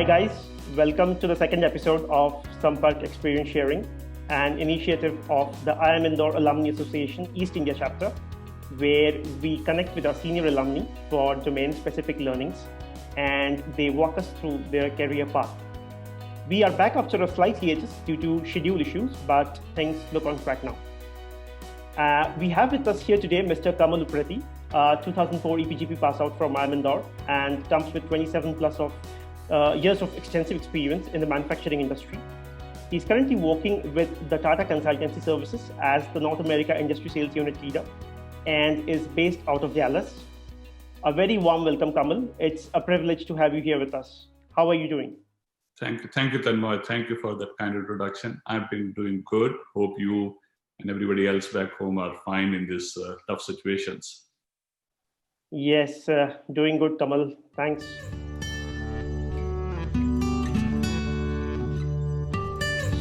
Hi guys, welcome to the second episode of Sampark Experience Sharing, an initiative of the IIM Indore Alumni Association East India chapter, where we connect with our senior alumni for domain-specific learnings and they walk us through their career path. We are back after a slight hiatus due to schedule issues, but things look on track now. We have with us here today Mr. Kamal Upreti, 2004 EPGP pass out from IIM Indore and comes with 27 plus of years of extensive experience in the manufacturing industry. He's currently working with the Tata Consultancy Services as the North America Industry Sales Unit Leader and is based out of Dallas. A very warm welcome, Kamal. It's a privilege to have you here with us. How are you doing? Thank you, Tanmay. Thank you for that kind introduction. I've been doing good. Hope you and everybody else back home are fine in these tough situations. Yes, doing good, Kamal. Thanks.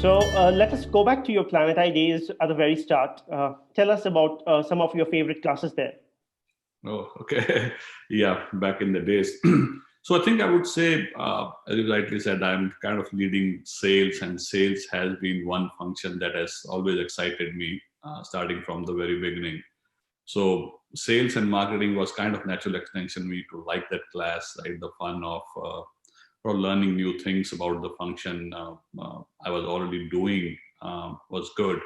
So let us go back to your Planet I days at the very start. Tell us about some of your favorite classes there. Oh, okay. Yeah, back in the days. So I think I would say, as you rightly said, I'm kind of leading sales, and sales has been one function that has always excited me, starting from the very beginning. So sales and marketing was kind of natural extension me to like that class, right? The fun of for learning new things about the function I was already doing was good.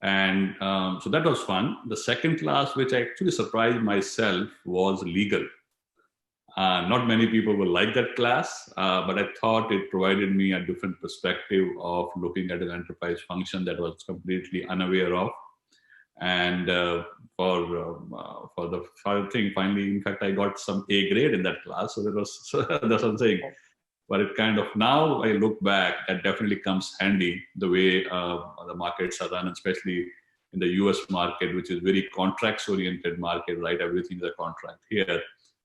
And so that was fun. The second class, which I actually surprised myself, was legal. Not many people will like that class, but I thought it provided me a different perspective of looking at an enterprise function that I was completely unaware of. And for the thing, finally, in fact, I got some A grade in that class. So that was that's what I'm saying. But it kind of, now I look back, that definitely comes handy the way the markets are run, especially in the US market, which is very contracts oriented market, right? Everything is a contract. Here,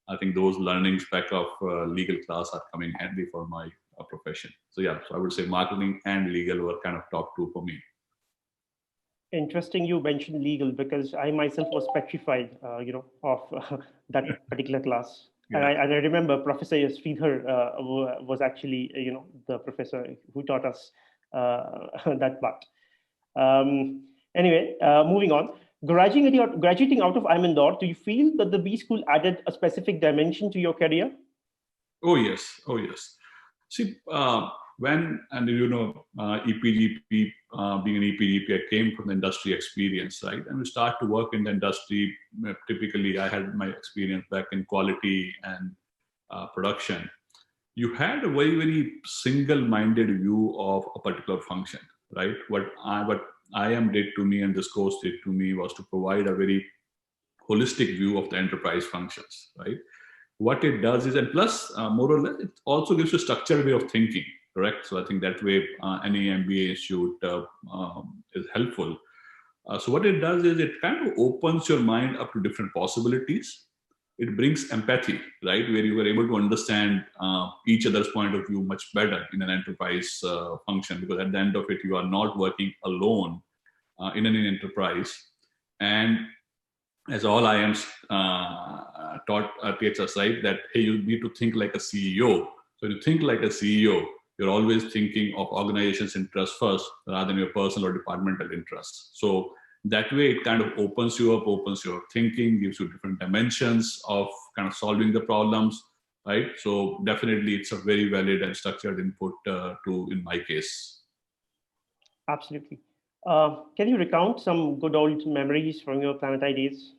I think those learnings back of legal class are coming handy for my profession. So yeah, so I would say marketing and legal were kind of top two for me. Interesting you mentioned legal, because I myself was petrified, of that particular class. Yeah. And I remember Professor Sridhar was actually, the professor who taught us that part. Anyway, moving on. Graduating out of IIM Indore, do you feel that the B School added a specific dimension to your career? Oh yes. See, when, and EPGP, being an EPGP, I came from the industry experience, right? And we start to work in the industry. Typically, I had my experience back in quality and production. You had a very, very single-minded view of a particular function, right? What IIM did to me and this course did to me was to provide a very holistic view of the enterprise functions, right? What it does is, and plus, more or less, it also gives you a structured way of thinking, correct? So I think that way any MBA institute is helpful. So what it does is it kind of opens your mind up to different possibilities. It brings empathy, right? Where you are able to understand each other's point of view much better in an enterprise function, because at the end of it, you are not working alone in an enterprise. And as all IIMs teach us, right, that, hey, you need to think like a CEO. So when you think like a CEO, you're always thinking of organization's interests first rather than your personal or departmental interests. So that way it kind of opens you up, opens your thinking, gives you different dimensions of kind of solving the problems, right? So definitely it's a very valid and structured input in my case. Absolutely. Can you recount some good old memories from your Planet I days?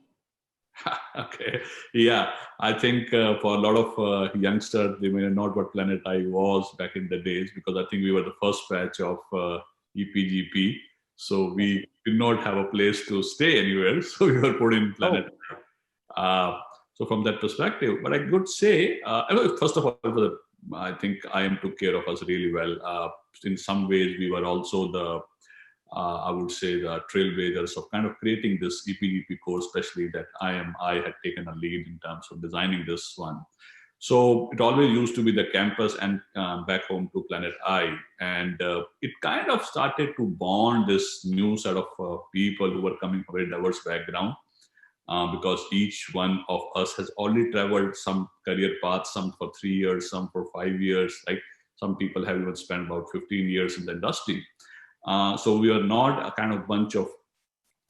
Okay, yeah, I think for a lot of youngsters, they may not know what Planet I was back in the days, because I think we were the first batch of EPGP. So we did not have a place to stay anywhere. So we were put in Planet. So from that perspective, but I could say, first of all, I think IIM took care of us really well. In some ways, we were also the, I would say, the trailblazers of kind of creating this EPGP course, especially that I had taken a lead in terms of designing this one. So it always used to be the campus and back home to Planet I. And it kind of started to bond this new set of people who were coming from a very diverse background. Because each one of us has already traveled some career paths, some for 3 years, some for 5 years, right? Some people have even spent about 15 years in the industry. So we are not a kind of bunch of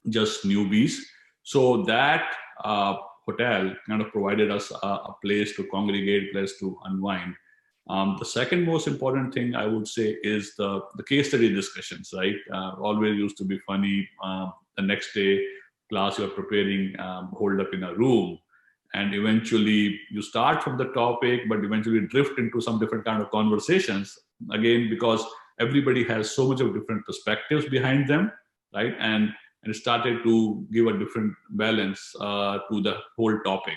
just newbies. So that hotel kind of provided us a place to congregate, place to unwind. The second most important thing I would say is the case study discussions, right? Always used to be funny. The next day, class you're preparing, hold up in a room, and eventually you start from the topic, but eventually drift into some different kind of conversations. Again, because everybody has so much of different perspectives behind them, right? And it started to give a different balance to the whole topic.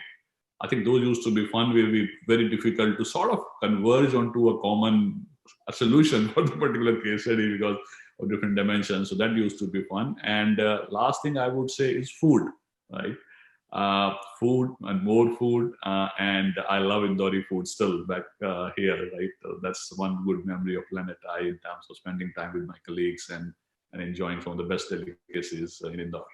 I think those used to be fun. Will be very difficult to sort of converge onto a common solution for the particular case study because of different dimensions. So that used to be fun. And last thing I would say is food, right? Food and more food. And I love Indore food still back here, right? That's one good memory of Planet I in terms of spending time with my colleagues and enjoying some of the best delicacies in Indore.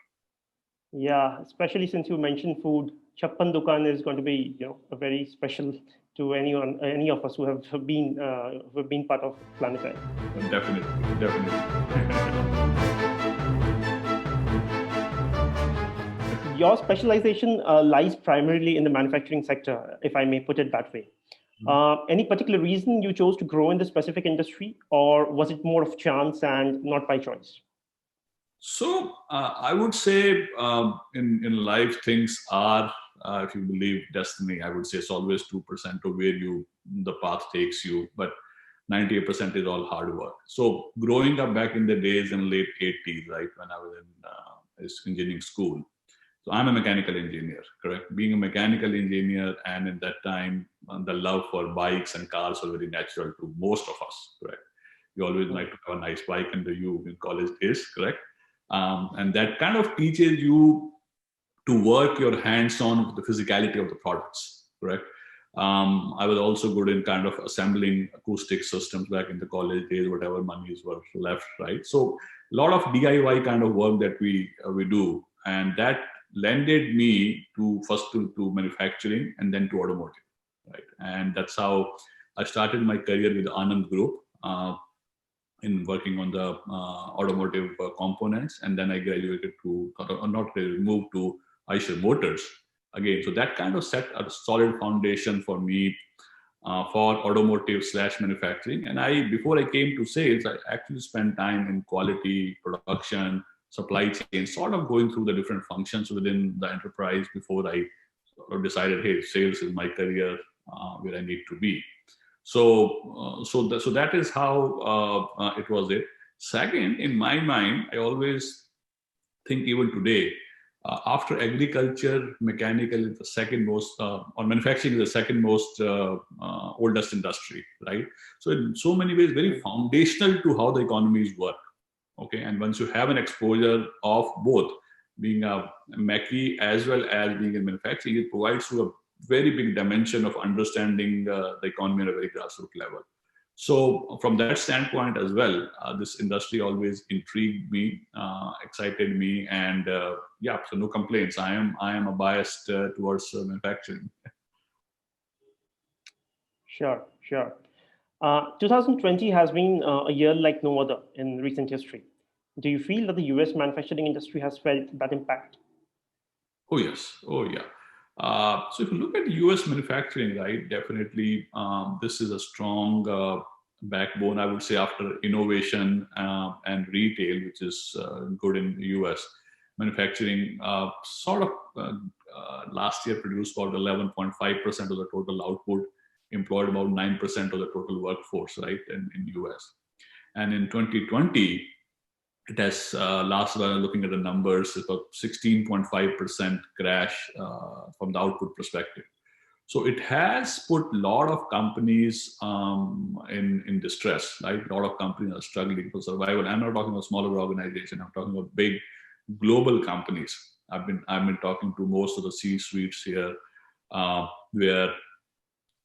Yeah, especially since you mentioned food, Chappan Dukan is going to be, a very special to any of us who have been part of Planet I. Definitely. Your specialization lies primarily in the manufacturing sector, if I may put it that way. Any particular reason you chose to grow in this specific industry, or was it more of chance and not by choice? So I would say in life things are, if you believe destiny, I would say it's always 2% of where the path takes you, but 98% is all hard work. So growing up back in the days in late 80s, right, when I was in engineering school. So I'm a mechanical engineer, correct? Being a mechanical engineer, and in that time, the love for bikes and cars was very natural to most of us, correct? You always like to have a nice bike under you in college days, correct? And that kind of teaches you to work your hands on the physicality of the products, correct? I was also good in kind of assembling acoustic systems back in the college days, whatever monies were left, right? So a lot of DIY kind of work that we do, and that lended me to first to manufacturing and then to automotive, right? And that's how I started my career with the Anand Group. In working on the automotive components, and then I graduated moved to Eicher Motors again. So that kind of set a solid foundation for me for automotive / manufacturing. And before I came to sales, I actually spent time in quality, production, supply chain, sort of going through the different functions within the enterprise before I sort of decided, hey, sales is my career where I need to be. So that is how it was it. Second, in my mind, I always think even today, after agriculture, mechanical is the second most, or manufacturing is the second most oldest industry, right? So in so many ways, very foundational to how the economies work. Okay, and once you have an exposure of both, being a Mackie as well as being in manufacturing, it provides you a very big dimension of understanding the economy at a very grassroots level. So from that standpoint as well, this industry always intrigued me, excited me, and so no complaints. I am a biased towards manufacturing. Sure. 2020 has been a year like no other in recent history. Do you feel that the US manufacturing industry has felt that impact? Oh yes. Oh yeah. So if you look at US manufacturing, right, definitely this is a strong backbone, I would say, after innovation and retail, which is good in the US. Manufacturing last year produced about 11.5% of the total output, employed about 9% of the total workforce, right, in US. And in 2020, it has last year, looking at the numbers, it's about 16.5% crash from the output perspective. So it has put a lot of companies in distress, right? A lot of companies are struggling for survival. I'm not talking about smaller organizations. I'm talking about big global companies. I've been talking to most of the C-suites here, where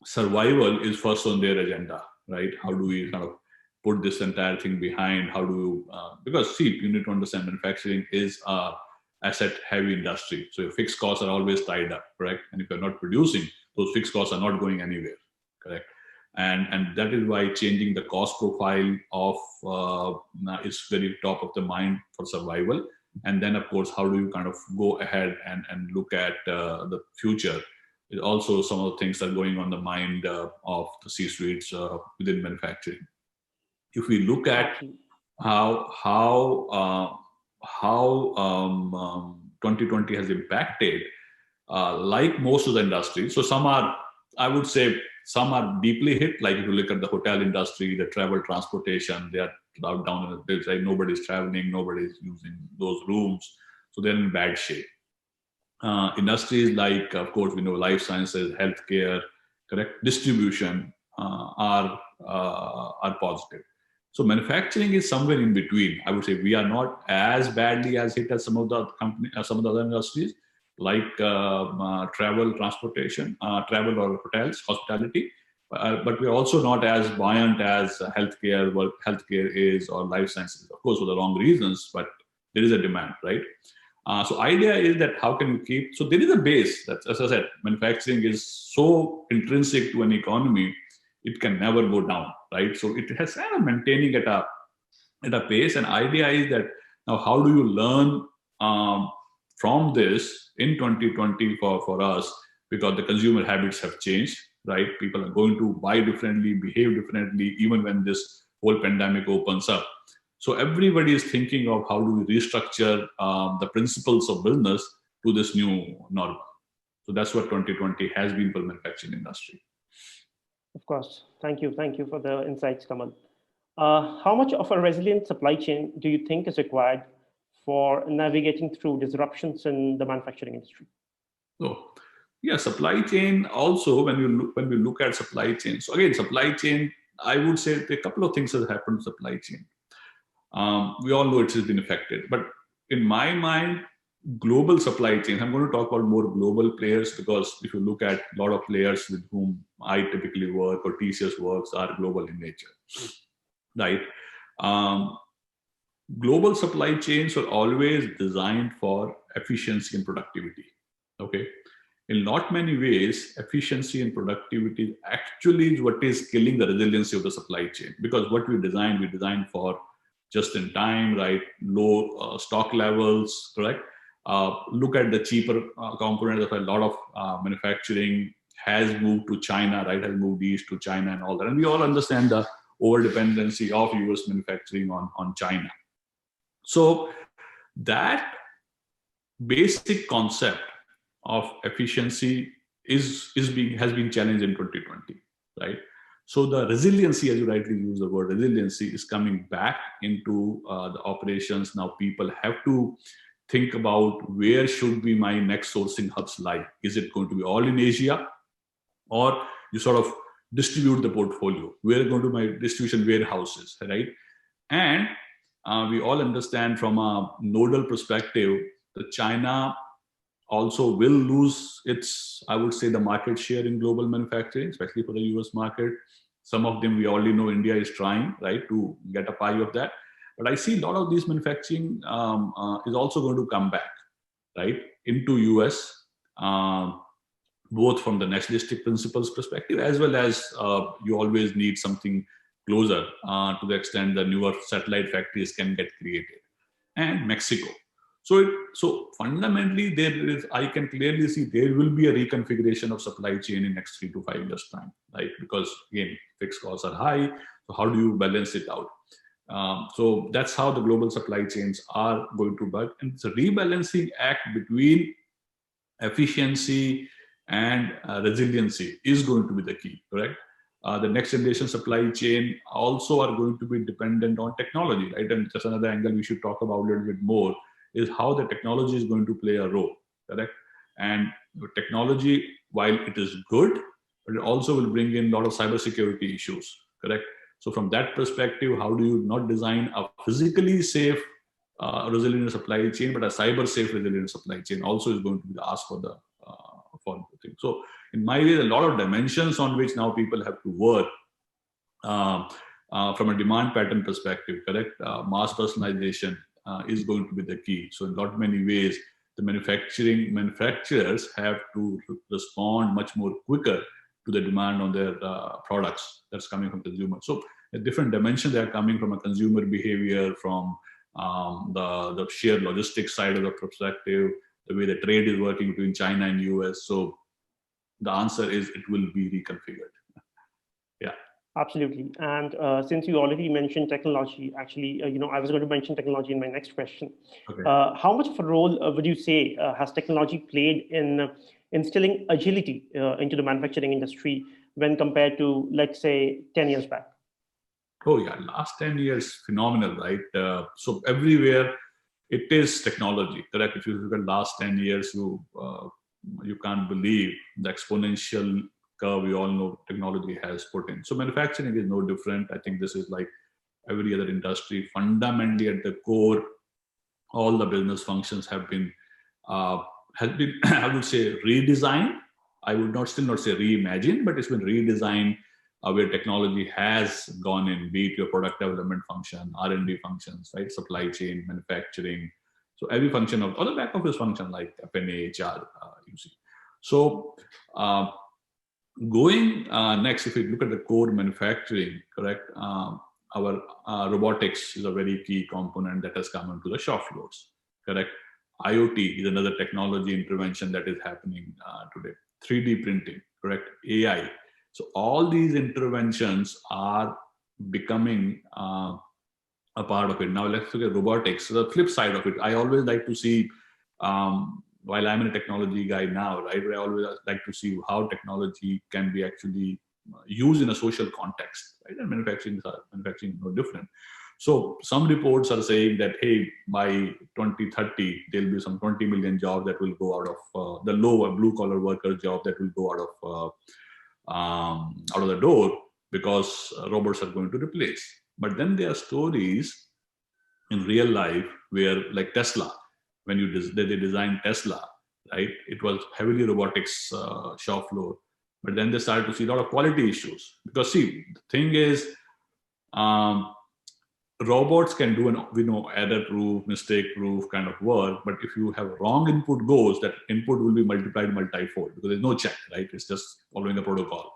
survival is first on their agenda, right? How do we kind of put this entire thing behind? How do you, because see, you need to understand manufacturing is a asset heavy industry. So your fixed costs are always tied up, correct? And if you're not producing, those fixed costs are not going anywhere, correct? And that is why changing the cost profile of is very top of the mind for survival. And then, of course, how do you kind of go ahead and look at the future? It also, some of the things that are going on the mind of the C-suites within manufacturing. If we look at how 2020 has impacted, like most of the industry, so some are, I would say, some are deeply hit. Like if you look at the hotel industry, the travel transportation, they are down in the pits, right? Nobody's traveling, nobody's using those rooms, so they're in bad shape. Industries like, of course, we know life sciences, healthcare, correct, distribution are positive. So manufacturing is somewhere in between. I would say we are not as badly as hit as some of the some of the other industries, like travel, transportation, travel or hotels, hospitality. But we're also not as buoyant as healthcare is, or life sciences. Of course, for the wrong reasons, but there is a demand, right? So idea is that how can you keep, so there is a base that, as I said, manufacturing is so intrinsic to an economy, it can never go down, right? So it has kind of maintaining at a pace. And idea is that now how do you learn from this in 2020 for us, because the consumer habits have changed, right? People are going to buy differently, behave differently, even when this whole pandemic opens up. So everybody is thinking of how do we restructure the principles of business to this new normal. So that's what 2020 has been for the manufacturing industry. Of course. Thank you. Thank you for the insights, Kamal. How much of a resilient supply chain do you think is required for navigating through disruptions in the manufacturing industry? So, yeah, supply chain also, when we look at supply chain. So again, supply chain, I would say a couple of things have happened to supply chain. We all know it has been affected, but in my mind, global supply chain, I'm going to talk about more global players, because if you look at a lot of players with whom I typically work or TCS works are global in nature, right? Global supply chains are always designed for efficiency and productivity, okay? In not many ways, efficiency and productivity actually is what is killing the resiliency of the supply chain, because what we designed for just in time, right? Low stock levels, correct? Look at the cheaper components of a lot of manufacturing has moved to China, right? Has moved east to China and all that. And we all understand the over-dependency of US manufacturing on China. So that basic concept of efficiency has been challenged in 2020, right? So the resiliency, as you rightly use the word resiliency, is coming back into the operations. Now people have to think about where should be my next sourcing hubs lie. Is it going to be all in Asia, or you sort of distribute the portfolio? Where are going to my distribution warehouses, right? And we all understand from a nodal perspective that China also will lose its, I would say, the market share in global manufacturing, especially for the US market. Some of them we already know India is trying, right, to get a pie of that. But I see a lot of these manufacturing is also going to come back, right, into US, both from the nationalistic principles perspective, as well as you always need something closer to the extent the newer satellite factories can get created. And Mexico. So fundamentally, I can clearly see there will be a reconfiguration of supply chain in next 3 to 5 years time, right? Because again, fixed costs are high. So how do you balance it out? So that's how the global supply chains are going to work. And it's a rebalancing act between efficiency and resiliency is going to be the key, correct? The next generation supply chain also are going to be dependent on technology, right? And just another angle we should talk about a little bit more is how the technology is going to play a role, correct? And technology, while it is good, but it also will bring in a lot of cybersecurity issues, correct? So from that perspective, how do you not design a physically safe resilient supply chain, but a cyber safe resilient supply chain also is going to be asked for the thing. So in my way, a lot of dimensions on which now people have to work from a demand pattern perspective, correct? Mass personalization is going to be the key. So in not many ways, the manufacturers have to respond much more quicker to the demand on their products that's coming from consumers. So a different dimension, they are coming from a consumer behavior, from the sheer logistics side of the perspective, the way the trade is working between China and US. So the answer is it will be reconfigured. Yeah. Absolutely. And since you already mentioned technology, actually, I was going to mention technology in my next question. Okay. How much of a role would you say has technology played in instilling agility into the manufacturing industry when compared to, let's say, 10 years back? Oh yeah, last 10 years, phenomenal, right? So everywhere it is technology, correct? If you look at last 10 years, you can't believe the exponential curve we all know technology has put in. So manufacturing is no different. I think this is like every other industry. Fundamentally at the core, all the business functions have been, I would say, redesigned. I would still not say reimagined, but it's been redesigned where technology has gone in, be it your product development function, R&D functions, right? Supply chain, manufacturing. So every function of, or the back office function like F&A, HR, you see. So going next, if you look at the core manufacturing, correct, our robotics is a very key component that has come onto the shop floors, correct. IoT is another technology intervention that is happening today. 3D printing, correct, AI. So all these interventions are becoming a part of it. Now let's look at robotics. So the flip side of it, I always like to see, while I'm a technology guy now, right, I always like to see how technology can be actually used in a social context, right? And manufacturing is no different. So some reports are saying that, hey, by 2030, there'll be some 20 million jobs that will go out of the lower blue-collar worker job that will go out of the door because robots are going to replace. But then there are stories in real life where, like Tesla, when they designed Tesla, right, it was heavily robotics shop floor. But then they started to see a lot of quality issues. Because see, the thing is, robots can do error-proof, mistake-proof kind of work. But if you have wrong input goes, that input will be multiplied multi-fold because there's no check, right? It's just following the protocol.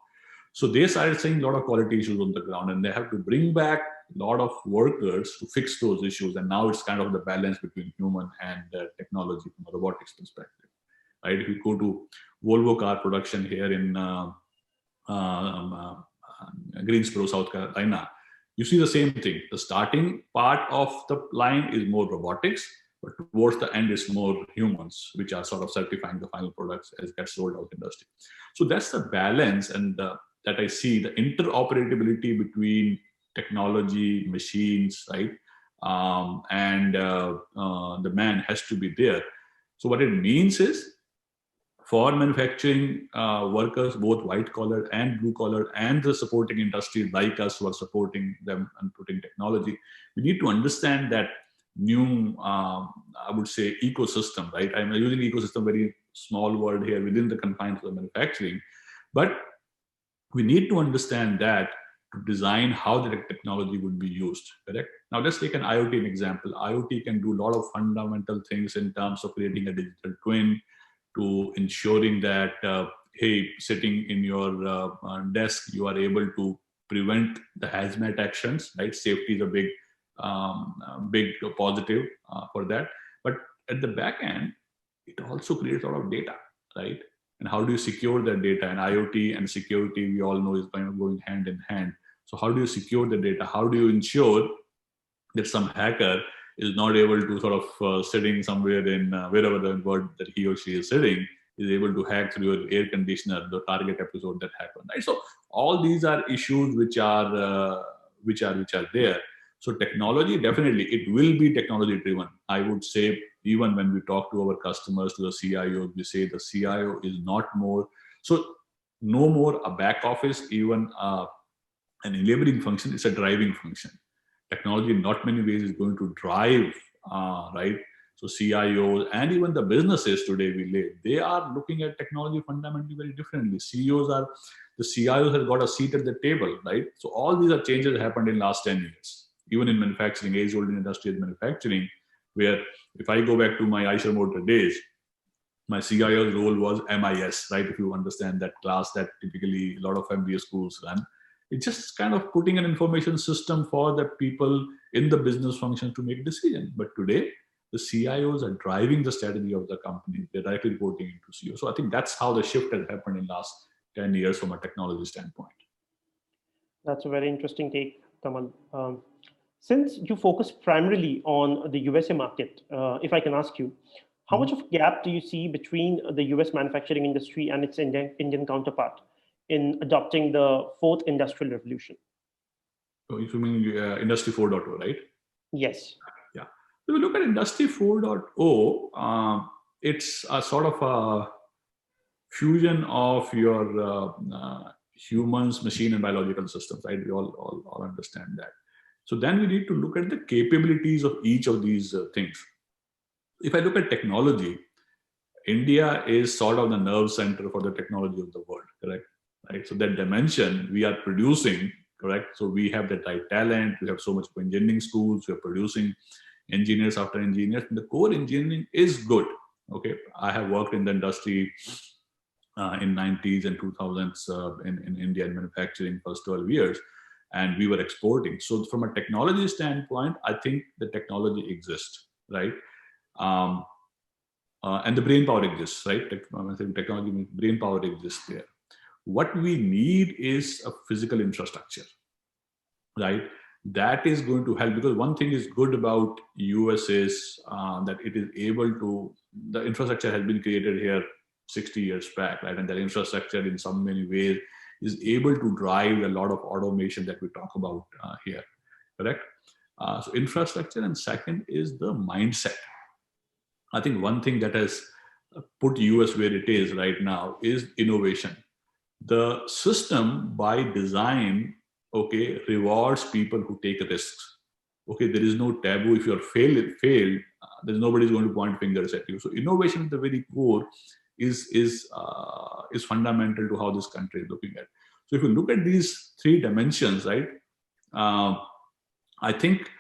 So they started seeing a lot of quality issues on the ground, and they have to bring back a lot of workers to fix those issues. And now it's kind of the balance between human and technology from a robotics perspective, right? If you go to Volvo car production here in Greensboro, South Carolina, you see the same thing. The starting part of the line is more robotics, but towards the end is more humans, which are sort of certifying the final products as get sold out industry. So that's the balance, and that I see the interoperability between technology, machines, right, and the man has to be there. So what it means is, for manufacturing workers, both white collar and blue collar, and the supporting industries like us who are supporting them and putting technology, we need to understand that new, I would say, ecosystem, right? I'm using ecosystem, very small word here within the confines of manufacturing, but we need to understand that to design how the technology would be used, correct? Now let's take an IoT example. IoT can do a lot of fundamental things in terms of creating a digital twin, to ensuring that, hey, sitting in your desk, you are able to prevent the hazmat actions, right? Safety is a big positive for that. But at the back end, it also creates a lot of data, right? And how do you secure that data? And IoT and security, we all know, is kind of going hand in hand. So how do you secure the data? How do you ensure that some hacker is not able to sort of sitting somewhere in wherever the world that he or she is sitting, is able to hack through your air conditioner, the Target episode that happened, right? So all these are issues which are there. So technology, definitely, it will be technology driven. I would say, even when we talk to our customers, to the CIO, we say the CIO is not more, so no more a back office, even an enabling function, it's a driving function. Technology in not many ways is going to drive, right? So CIOs and even the businesses today, they are looking at technology fundamentally very differently. The CIOs have got a seat at the table, right? So all these are changes that happened in last 10 years. Even in manufacturing, age-old industry is manufacturing, where if I go back to my Eicher Motor days, My CIO's role was MIS, right? If you understand that class that typically a lot of MBA schools run, it's just kind of putting an information system for the people in the business function to make decisions. But today, the CIOs are driving the strategy of the company. They're directly reporting into CEO. So I think that's how the shift has happened in the last 10 years from a technology standpoint. That's a very interesting take, Kamal. Since you focus primarily on the USA market, if I can ask you, how much of a gap do you see between the US manufacturing industry and its Indian counterpart in adopting the fourth industrial revolution? So if you mean Industry 4.0, right? Yes. Yeah. If we look at Industry 4.0, it's a sort of a fusion of your humans, machine, and biological systems, right? We all understand that. So then we need to look at the capabilities of each of these things. If I look at technology, India is sort of the nerve center for the technology of the world, correct? Right. So that dimension we are producing, correct? So we have the right talent, we have so much engineering schools, we are producing engineers after engineers. And the core engineering is good. Okay. I have worked in the industry in 90s and 2000s in India in manufacturing for 12 years, and we were exporting. So from a technology standpoint, I think the technology exists, right? And the brain power exists, right? Technology means brain power exists there. What we need is a physical infrastructure, right? That is going to help, because one thing is good about US is that it is able to, the infrastructure has been created here 60 years back, right? And that infrastructure in so many ways is able to drive a lot of automation that we talk about here, correct? So infrastructure, and second is the mindset. I think one thing that has put US where it is right now is innovation. The system by design, okay, rewards people who take risks. Okay, there is no taboo. If you're failed, there's nobody's going to point fingers at you. So innovation at the very core is fundamental to how this country is looking at. So if you look at these three dimensions, right, I think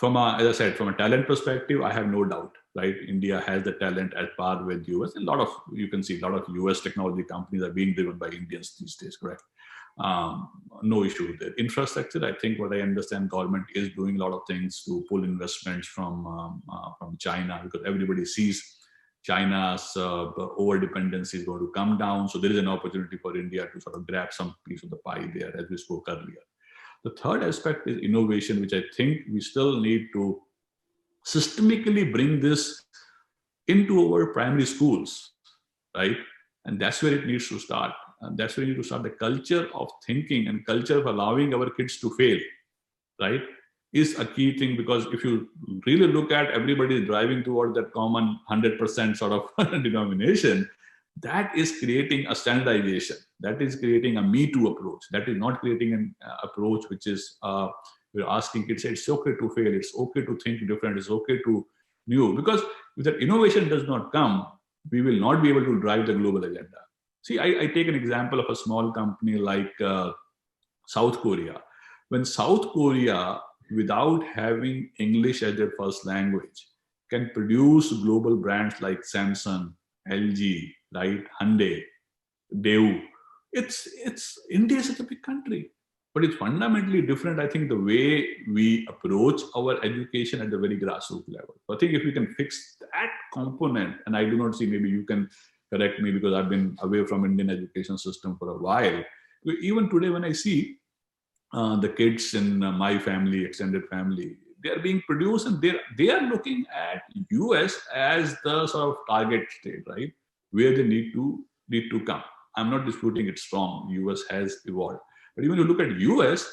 as I said, from a talent perspective, I have no doubt, right? India has the talent at par with US. You can see a lot of US technology companies are being driven by Indians these days, correct? No issue with it. Infrastructure, I think what I understand, government is doing a lot of things to pull investments from China, because everybody sees China's over dependency is going to come down. So there is an opportunity for India to sort of grab some piece of the pie there, as we spoke earlier. The third aspect is innovation, which I think we still need to systemically bring this into our primary schools, right? And that's where it needs to start. And that's where we need to start. The culture of thinking and culture of allowing our kids to fail, right, is a key thing. Because if you really look at everybody driving toward that common 100% sort of denomination, that is creating a standardization. That is creating a Me Too approach. That is not creating an approach which is, we're asking kids, it's okay to fail, it's okay to think different, it's okay to new. Because if that innovation does not come, we will not be able to drive the global agenda. See, I take an example of a small company like South Korea. When South Korea, without having English as their first language, can produce global brands like Samsung, LG, right, Hyundai, Daewoo. India is such a big country, but it's fundamentally different. I think the way we approach our education at the very grassroots level. So I think if we can fix that component, and I do not see, maybe you can correct me because I've been away from Indian education system for a while. Even today, when I see the kids in my family, extended family, they are being produced, and they are looking at US as the sort of target state, right, where they need to come. I'm not disputing it's wrong. US has evolved, but even you look at US,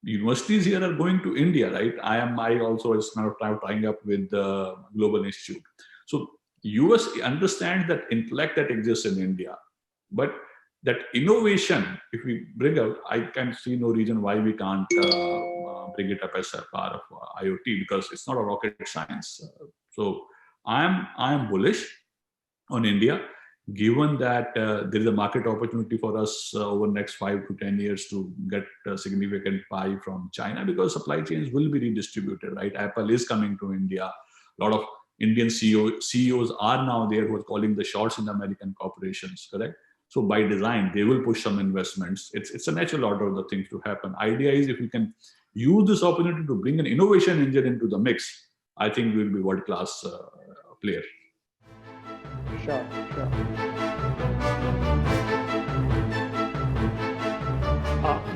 universities here are going to India, right? IIMI also is now tying up with the Global Institute. So US understands that intellect that exists in India, but that innovation, if we bring out, I can see no reason why we can't bring it up as a part of IoT, because it's not a rocket science. So I am bullish on India, given that there is a market opportunity for us over the next 5 to 10 years to get a significant pie from China, because supply chains will be redistributed, right? Apple is coming to India. A lot of Indian CEOs are now there who are calling the shots in the American corporations, correct? So by design, they will push some investments. It's a natural order of the things to happen. Idea is if we can use this opportunity to bring an innovation engine into the mix, I think we'll be world-class player. Sure.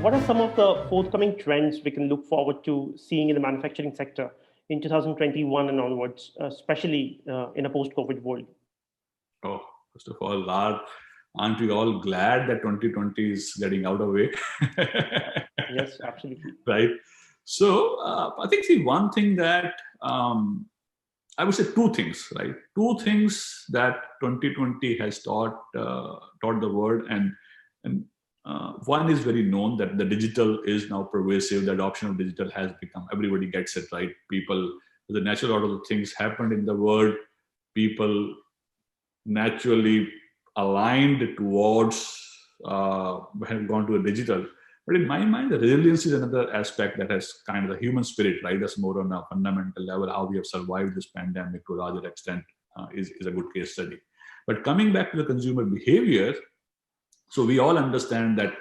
What are some of the forthcoming trends we can look forward to seeing in the manufacturing sector in 2021 and onwards, especially in a post-COVID world? Oh, first of all, aren't we all glad that 2020 is getting out of the way? Yes, absolutely. Right. So I think one thing that I would say two things, right? Two things that 2020 has taught the world, and one is very known, that the digital is now pervasive. The adoption of digital has become, everybody gets it, right? People, the natural order of things happened in the world. People naturally aligned towards have gone to a digital. But in my mind, the resilience is another aspect that has kind of the human spirit, right? That's more on a fundamental level. How we have survived this pandemic to a larger extent is a good case study. But coming back to the consumer behavior, so we all understand that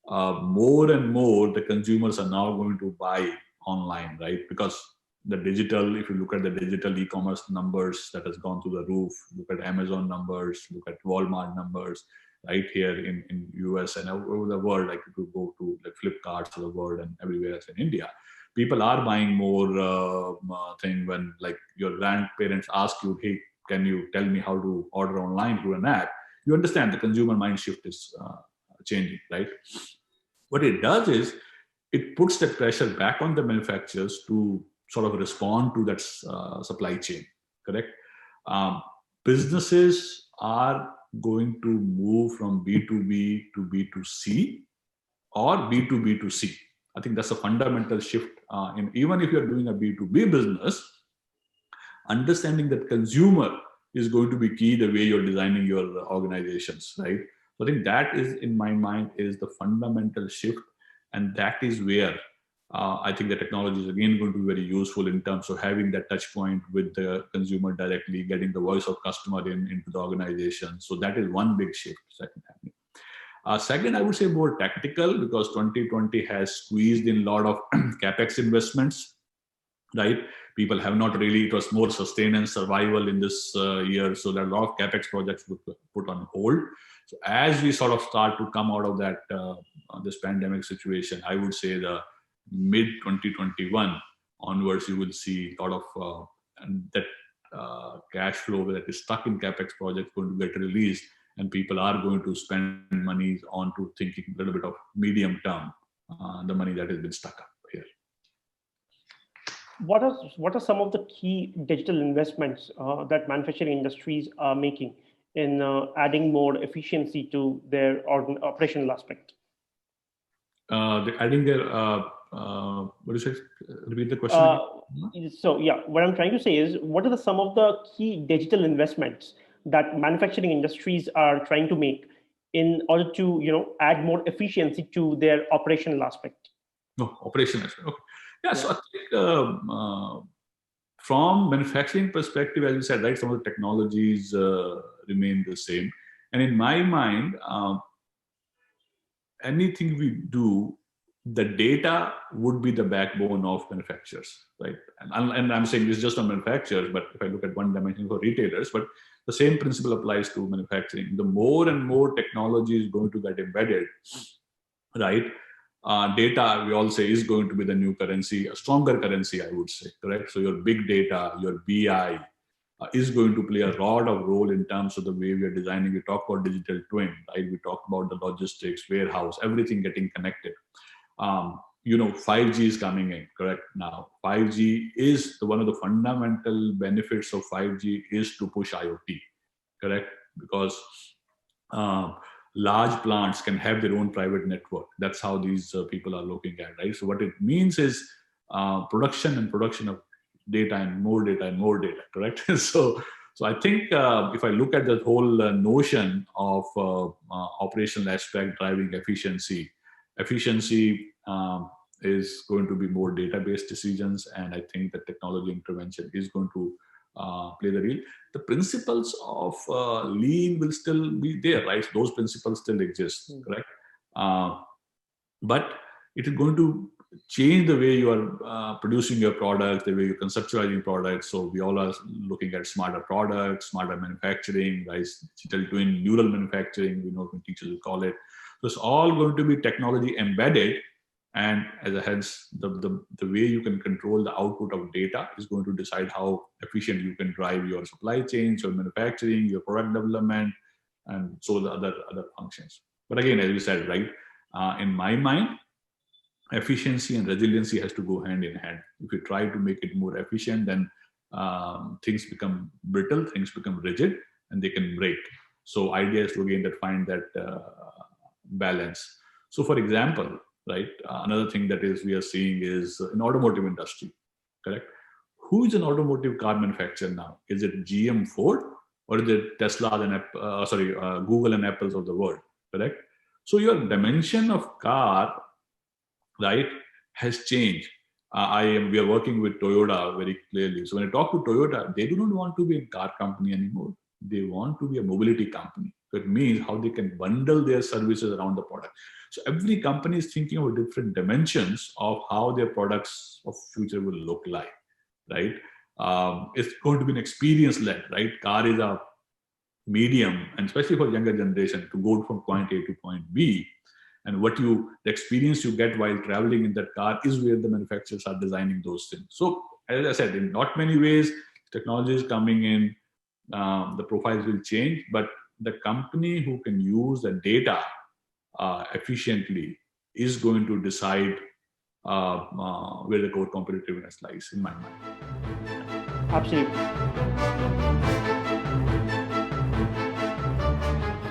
more and more the consumers are now going to buy online, right? Because the digital, if you look at the digital e-commerce numbers that has gone through the roof, look at Amazon numbers, look at Walmart numbers, right here in US and over the world, like if you go to like Flipkart of the world and everywhere else in India, people are buying more thing when like your grandparents ask you, hey, can you tell me how to order online through an app? You understand the consumer mind shift is changing, right? What it does is it puts the pressure back on the manufacturers to sort of respond to that supply chain, correct? Businesses are going to move from B2B to B2C or B2B to C. I think that's a fundamental shift. Even if you're doing a B2B business, understanding that consumer is going to be key the way you're designing your organizations, right? So I think that is, in my mind, is the fundamental shift. And that is where I think the technology is again going to be very useful in terms of having that touch point with the consumer directly, getting the voice of customer into the organization. So that is one big shift second happening. Second, I would say more tactical, because 2020 has squeezed in a lot of capex investments, right? People have not really, it was more sustain and survival in this year. So there are a lot of capex projects were put on hold. So as we sort of start to come out of that, this pandemic situation, I would say the mid 2021 onwards, you will see a lot of that cash flow that is stuck in capex projects going to get released, and people are going to spend money on to thinking a little bit of medium term, the money that has been stuck up here. What are some of the key digital investments that manufacturing industries are making in adding more efficiency to their operational aspect? They're adding their what do you say? Repeat the question. So yeah, what I'm trying to say is, what are some of the key digital investments that manufacturing industries are trying to make in order to add more efficiency to their operational aspect? No, operational aspect. Okay. Yeah. So I think from manufacturing perspective, as you said, right, some of the technologies remain the same. And in my mind, anything we do, the data would be the backbone of manufacturers, right? And I'm saying this just on manufacturers, but if I look at one dimension for retailers, but the same principle applies to manufacturing. The more and more technology is going to get embedded, right? Data, we all say, is going to be the new currency, a stronger currency, I would say, correct? So your big data, your BI, is going to play a lot of role in terms of the way we are designing. We talk about digital twin, right? We talk about the logistics, warehouse, everything getting connected. 5G is coming in, correct? Now, 5G is one of the fundamental benefits of 5G is to push IoT, correct? Because large plants can have their own private network. That's how these people are looking at, right? So what it means is production of data and more data, correct? So I think if I look at the whole notion of operational aspect driving efficiency is going to be more database decisions, and I think that technology intervention is going to play the role. The principles of lean will still be there, right? Those principles still exist, correct? But it is going to change the way you are producing your products, the way you're conceptualizing products. So we all are looking at smarter products, smarter manufacturing, right? Digital twin, neural manufacturing, we know when teachers will call it. So it's all going to be technology embedded, and as a hence the way you can control the output of data is going to decide how efficient you can drive your supply chains, your manufacturing, your product development, and so the other functions. But again, as you said, right, in my mind, efficiency and resiliency has to go hand in hand. If you try to make it more efficient, then things become brittle, things become rigid, and they can break. So idea is to again that find that balance. So for example, right, another thing that is we are seeing is in automotive industry, correct? Who is an automotive car manufacturer now? Is it GM, Ford, or is it Tesla and Google and Apples of the world, correct? So your dimension of car, right, has changed. We are working with Toyota very clearly. So when I talk to Toyota, they do not want to be a car company anymore. They want to be a mobility company. So it means how they can bundle their services around the product. So every company is thinking of different dimensions of how their products of future will look like, right? It's going to be an experience-led, right? Car is a medium, and especially for younger generation, to go from point A to point B. And the experience you get while traveling in that car is where the manufacturers are designing those things. So as I said, in not many ways, technology is coming in, the profiles will change, but the company who can use the data efficiently is going to decide where the core competitiveness lies, in my mind. Absolutely.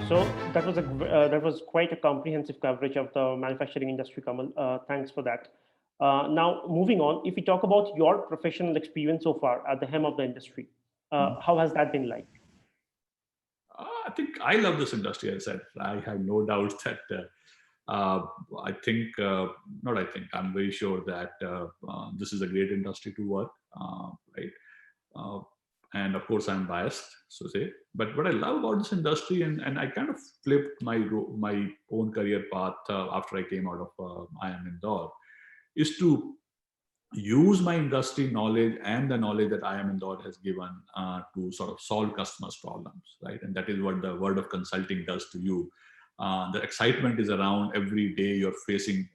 So that was quite a comprehensive coverage of the manufacturing industry, Kamal. Thanks for that. Now, moving on, if we talk about your professional experience so far at the helm of the industry, how has that been like? I think I love this industry. As I said, I have no doubt that I'm very sure that this is a great industry to work, right? And of course, I'm biased, so say. But what I love about this industry, and I kind of flipped my own career path after I came out of IIM Indore, is to use my industry knowledge and the knowledge that IIM Indore has given to sort of solve customers' problems, right? And that is what the world of consulting does to you. The excitement is around every day you're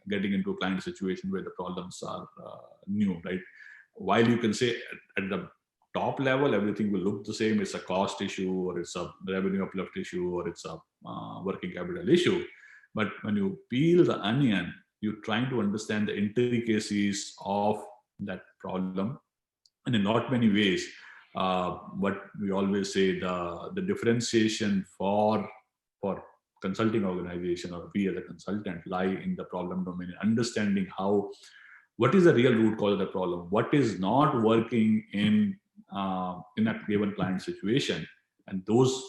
getting into a client situation where the problems are new, right? While you can say at the top level, everything will look the same. It's a cost issue, or it's a revenue uplift issue, or it's a working capital issue. But when you peel the onion, you're trying to understand the intricacies of that problem. And in not many ways, what we always say, the differentiation for consulting organization or we as a consultant lie in the problem domain, understanding what is the real root cause of the problem, what is not working in a given client situation, and those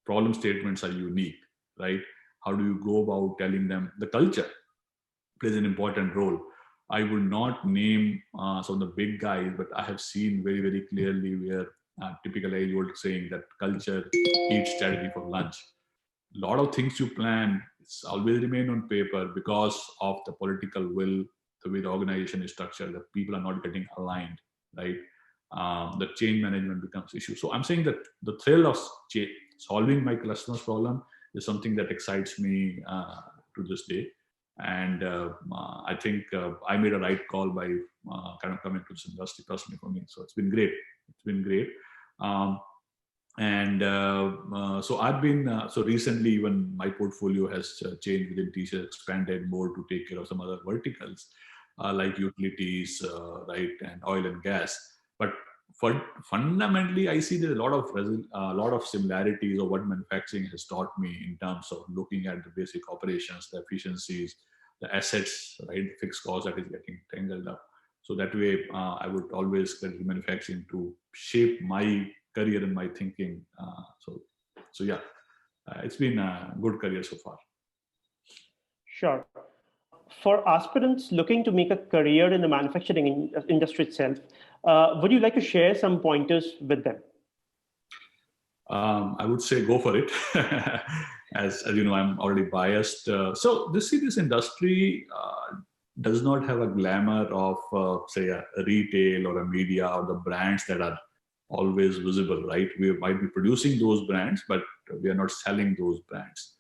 problem statements are unique, right? How do you go about telling them? The culture plays an important role. I would not name some of the big guys, but I have seen very, very clearly where typical age-old saying that culture eats strategy for lunch. A lot of things you plan, it's always remain on paper because of the political will, the way the organization is structured, the people are not getting aligned, right? The change management becomes issue. So I'm saying that the thrill of solving my customer's problem is something that excites me to this day. And I think I made a right call by kind of coming to this industry personally for me. So it's been great. It's been great. So I've been, so recently even my portfolio has changed within T-shirt, expanded more to take care of some other verticals like utilities, right, and oil and gas. But fundamentally, I see there's a lot of similarities of what manufacturing has taught me in terms of looking at the basic operations, the efficiencies, the assets, right, the fixed cost that is getting tangled up. So that way, I would always get manufacturing to shape my career and my thinking. So it's been a good career so far. Sure. For aspirants looking to make a career in the manufacturing industry itself, would you like to share some pointers with them? I would say go for it. as you know, I'm already biased. So this industry does not have a glamour of, say, a retail or a media or the brands that are always visible, right? We might be producing those brands, but we are not selling those brands.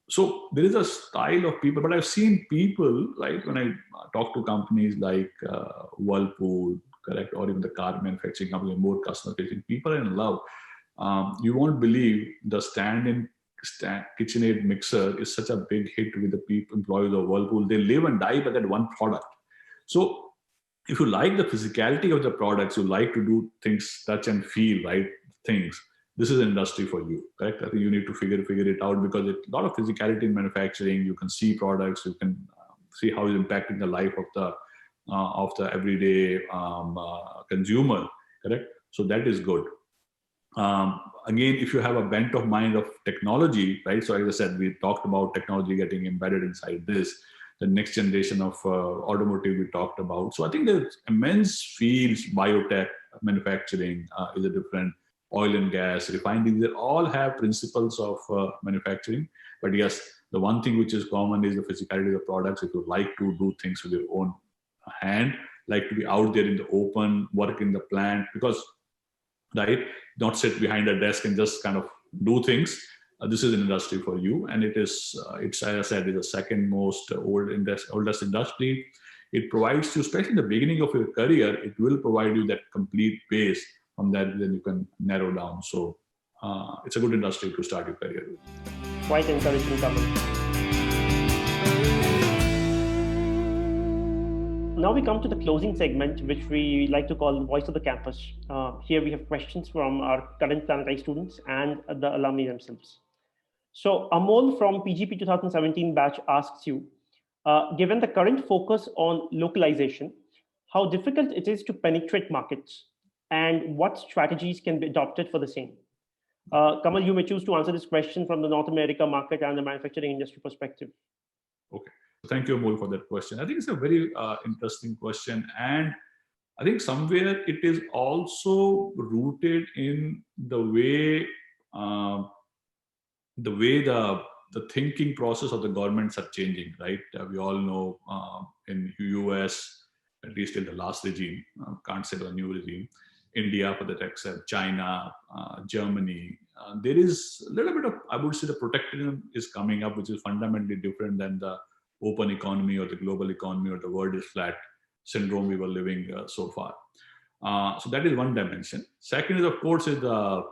So there is a style of people, but I've seen people, right, when I talk to companies like Whirlpool, correct, or even the car manufacturing company, more customer-facing, people are in love. You won't believe the stand-in KitchenAid mixer is such a big hit with the people, employees of Whirlpool. They live and die by that one product. So if you like the physicality of the products, you like to do things, touch and feel, right, things, this is an industry for you, correct? I think you need to figure it out, because it's a lot of physicality in manufacturing. You can see products, you can see how it's impacting the life of the everyday consumer, correct? So that is good. Again, if you have a bent of mind of technology, right? So as I said, we talked about technology getting embedded inside this. The next generation of automotive we talked about. So I think there's immense fields, biotech, manufacturing is a different, oil and gas, refining, they all have principles of manufacturing. But yes, the one thing which is common is the physicality of the products. If you like to do things with your own hand, like to be out there in the open, work in the plant, because, right, not sit behind a desk and just kind of do things. This is an industry for you, and it's as I said, is the second most oldest industry. It provides you, especially in the beginning of your career, it will provide you that complete base. From that, then you can narrow down. So it's a good industry to start your career with. Quite encouraging, Kamal. Now we come to the closing segment, which we like to call Voice of the Campus. Here we have questions from our current Planetary students and the alumni themselves. So Amol from PGP 2017 batch asks you, given the current focus on localization, how difficult it is to penetrate markets and what strategies can be adopted for the same? Kamal, you may choose to answer this question from the North America market and the manufacturing industry perspective. Okay. Thank you, Amol, for that question. I think it's a very interesting question. And I think somewhere it is also rooted in the way the thinking process of the governments are changing, right? We all know in US, at least in the last regime, can't say the new regime, India for that except China, Germany, there is a little bit of, I would say, the protectionism is coming up, which is fundamentally different than the open economy or the global economy or the world is flat syndrome we were living so far. So that is one dimension. Second is, of course, is the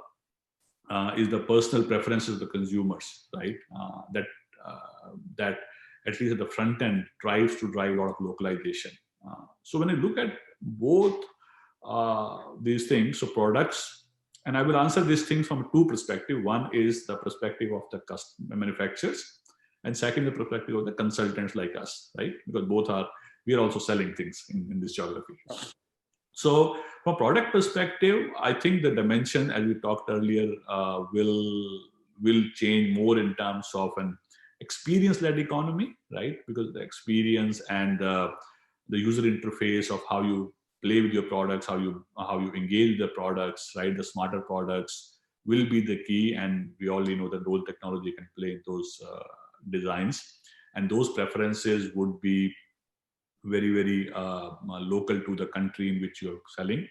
personal preferences of the consumers, right? That at least at the front end tries to drive a lot of localization. So when I look at both these things, so products, and I will answer these things from two perspectives. One is the perspective of the manufacturers, and second, the perspective of the consultants like us, right? Because we are also selling things in this geography. So from a product perspective, I think the dimension, as we talked earlier, will change more in terms of an experience-led economy, right? Because the experience and the user interface of how you play with your products, how you engage the products, right? The smarter products will be the key, and we already know that role technology can play in those designs, and those preferences would be very, very local to the country in which you're selling.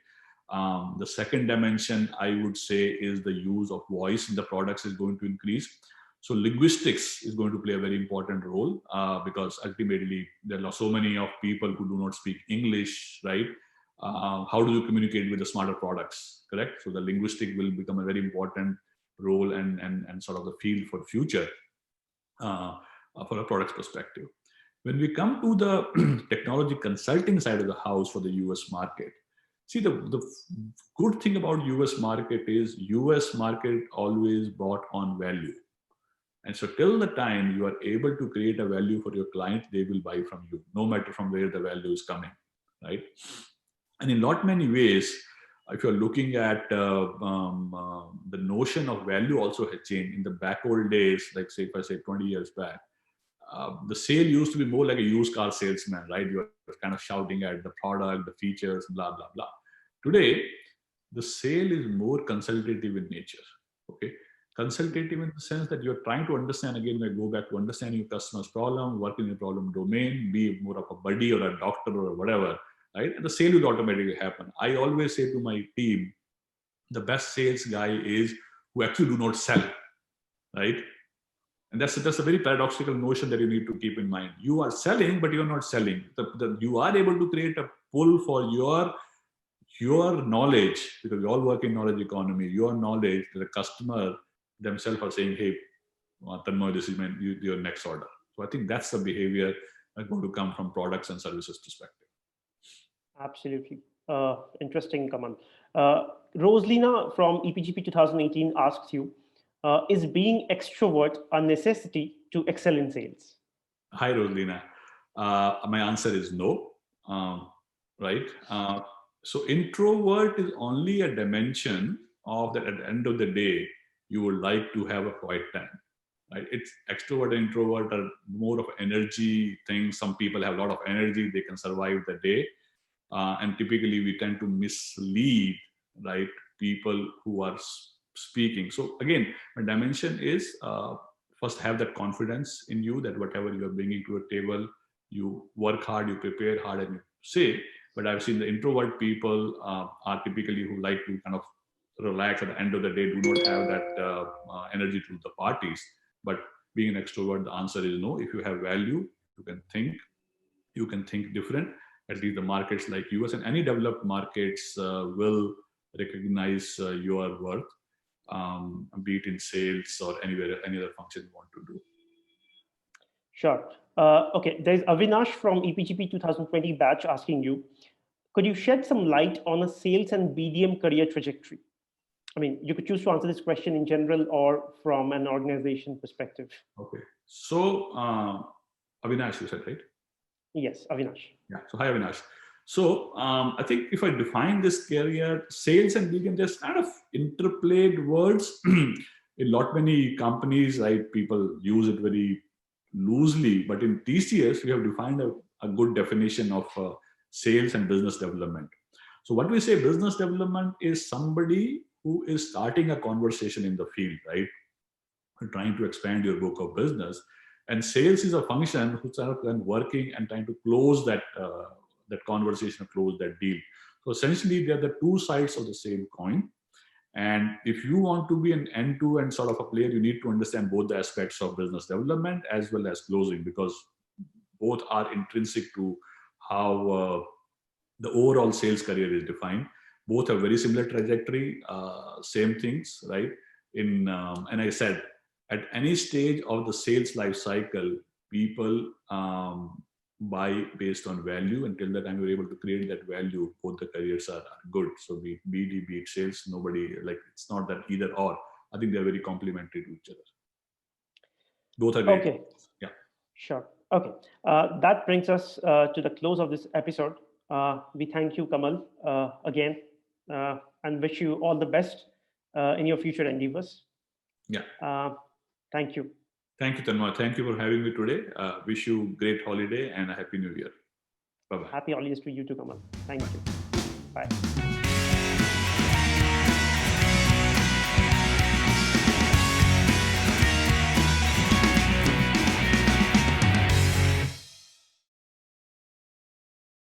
The second dimension, I would say, is the use of voice in the products is going to increase. So linguistics is going to play a very important role because ultimately there are so many of people who do not speak English, right? How do you communicate with the smarter products, correct? So the linguistic will become a very important role and sort of the field for future for a products perspective. When we come to the technology consulting side of the house for the US market, see, the good thing about US market is US market always bought on value. And so till the time you are able to create a value for your client, they will buy from you, no matter from where the value is coming, right? And in not many ways, if you're looking at the notion of value also has changed. In the back old days, like say if I say 20 years back, the sale used to be more like a used car salesman, right? You are kind of shouting at the product, the features, blah, blah, blah. Today, the sale is more consultative in nature. Okay. Consultative in the sense that you're trying to understand, again, I go back to understanding your customer's problem, work in your problem domain, be more of a buddy or a doctor or whatever, right? And the sale will automatically happen. I always say to my team, the best sales guy is who actually do not sell, right? And that's a very paradoxical notion that you need to keep in mind. You are selling, but you're not selling. You are able to create a pull for your knowledge, because we all work in knowledge economy, your knowledge, the customer themselves are saying, hey, Tanmoy, this is your next order. So I think that's the behavior that's going to come from products and services perspective. Absolutely. Interesting, Kamal. Rosalina from EPGP 2018 asks you, is being extrovert a necessity to excel in sales? Hi, Rosalina. My answer is no, right? So introvert is only a dimension of that. At the end of the day, you would like to have a quiet time, right? It's extrovert and introvert are more of energy things. Some people have a lot of energy, they can survive the day. And typically we tend to mislead, right, people who are speaking. So again, my dimension is first have that confidence in you that whatever you are bringing to a table, you work hard, you prepare hard, and you say. But I've seen the introvert people are typically who like to kind of relax at the end of the day, do not have that energy to the parties. But being an extrovert, the answer is no. If you have value, you can think different. At least the markets like US and any developed markets will recognize your worth, be it in sales or any other function you want to do. Sure. Okay, there's Avinash from EPGP 2020 batch asking you, could you shed some light on a sales and BDM career trajectory? I mean, you could choose to answer this question in general or from an organization perspective. Okay. So, Avinash, you said, right? Yes, Avinash. Yeah. So, hi, Avinash. So, I think if I define this career, sales and BDM, there's kind of interplayed words. In many companies, right, people use it very loosely. But in TCS, we have defined a good definition of sales and business development. So what we say business development is somebody who is starting a conversation in the field, right? Trying to expand your book of business. And sales is a function who's working and trying to close that conversation, close that deal. So essentially, they're the two sides of the same coin. And if you want to be an end-to-end sort of a player, you need to understand both the aspects of business development as well as closing, because both are intrinsic to how the overall sales career is defined. Both have very similar trajectory, same things, right? And I said, at any stage of the sales life cycle, people buy based on value. Until the time you're able to create that value, both the careers are good. So be BD, be it sales, nobody, like, it's not that either or. I think they're very complementary to each other. Both are great. Okay. Yeah. Sure. Okay. That brings us to the close of this episode. We thank you, Kamal, again, and wish you all the best in your future endeavors. Yeah. Thank you. Thank you, Tanmoy. Thank you for having me today. Wish you great holiday and a happy new year. Bye-bye. Happy holidays to you too, Kamal. Thank you. Bye.